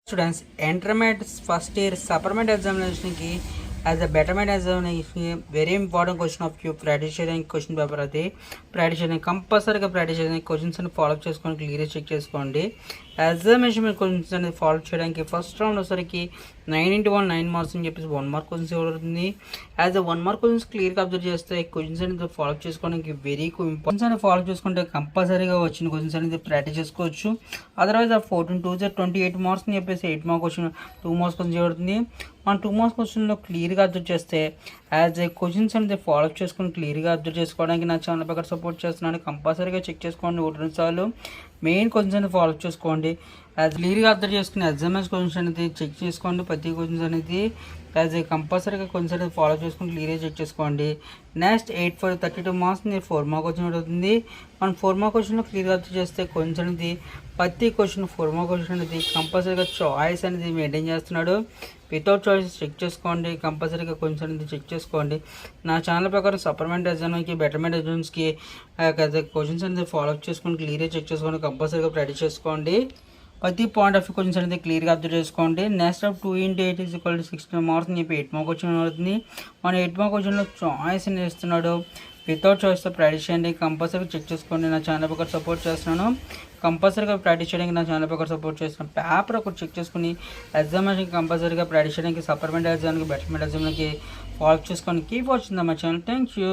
Students, intermediate first year supplement examination की as a betterment examination very important question of you practice చేయడానికి question paper అది practice చేయడానికి కంపల్సరీగా practice చేయడానికి questions అని ఫాలో చేసుకోండి, క్లియర్గా చెక్ చేసుకోండి. ఎగ్జామినేషన్ మీరు క్వశ్చన్స్ అనేది ఫాలో చేయడానికి ఫస్ట్ రౌండ్ వచ్చేసరికి 9x1 9 మార్క్స్ అని చెప్పేసి 1 మార్క్ క్వశ్చన్స్ ఇవ్వబడుతుంది. యాజ్ అ 1 మార్క్ క్వశ్చన్స్ క్లియర్గా అబ్జర్వ్ చేస్తే క్వశ్చన్స్ అనేది ఫాలో చేసుకోవడానికి వెరీ ఇంపార్టెన్స్ అనేది ఫాలో చేసుకుంటే కంపల్సరీగా వచ్చిన క్వశ్చన్స్ అనేది ప్రాక్టీస్ చేసుకోవచ్చు. అదర్వైజ్ ఆ 14 2 28 మార్క్స్ అని చెప్పేసి 8 మార్క్ క్వశ్చన్ 2 మార్క్స్ క్వశ్చన్ ఇవ్వబడుతుంది. మనం 2 మార్క్స్ క్వశ్చన్లో క్లియర్గా అబ్జర్వ్ చేస్తే యాజ్ ఏ క్వశ్చన్స్ అనేది ఫాలో చేసుకుని క్లియర్గా అబ్జర్వ్ చేసుకోవడానికి నా ఛానల్ ప్రకారం సపోర్ట్ చేస్తున్నాను. కంపల్సరీగా చెక్ చేసుకోండి, 1-2 సార్లు మెయిన్ క్వశ్చన్స్ అనేది ఫాలో చేసుకోండి. యాజ్ క్లియర్గా అబ్జర్వ్ చేసుకుని ఎగ్జామ్స్ క్వశ్చన్స్ అనేది చెక్ చేసుకోండి. ప్రతి క్వశ్చన్స్ అనేది యాజ్ ఏ కంపల్సరీగా క్వశ్చన్స్ అనేది ఫాలో చేసుకుని క్లియర్గా చెక్ చేసుకోండి. Next 8 for 32 marks 4 mark question అవుతుంది. మనం 4 మార్క్ క్వశ్చన్లో క్లియర్గా అబ్జర్వ్ చేస్తే క్వశ్చన్ అనేది ప్రతి క్వశ్చన్ 4 మార్క్ క్వశ్చన్ అనేది కంపల్సరీగా చాయిస్ అనేది మెయింటైన్ చేస్తున్నాడు. వితౌట్ చాయిస్ చెక్ చేసుకోండి, కంపల్సరీగా క్వశ్చన్స్ అనేది చెక్ చేసుకోండి. నా ఛానల్ ప్రకారం సప్లిమెంట్ ఎగ్జామ్కి బెటర్మెంట్ ఎగ్జామ్స్కి క్వశ్చన్స్ అనేది ఫాలో అప్ చేసుకొని క్లియర్గా చెక్ చేసుకోండి, కంపల్సరీగా ప్రాక్టీస్ చేసుకోండి. ప్రతి పాయింట్ ఆఫ్ క్వశ్చన్స్ అనేది క్లియర్గా అబ్జర్వ్ చేసుకోండి. నెక్స్ట్ ఆఫ్ 2 into 8 = 16 మార్క్స్ అని చెప్పి 8 మార్క్ క్వశ్చన్ అవుతుంది. మన 8 మార్క్ క్వశ్చన్లో చాయిస్ అని ఇస్తున్నాడు. వితౌట్ చాయిస్తో ప్రాక్టీస్ చేయండి, కంపల్సరీగా చెక్ చేసుకోండి. నా ఛానల్ ప్రకారం సపోర్ట్ చేస్తున్నాను. కంపల్సరీగా ప్రాక్టీస్ చేయడానికి నా ఛానల్ ప్రకారం సపోర్ట్ చేస్తున్నాను. పేపర్ ఒకటి చెక్ చేసుకుని ఎగ్జామినేషన్ కంపల్సరీగా ప్రాక్టీస్ చేయడానికి సప్లిమెంట్ ఎగ్జామ్కి బెటర్మెంట్ ఎగ్జామ్కి ఫాలో చేసుకొని keep watching my channel. Thank you.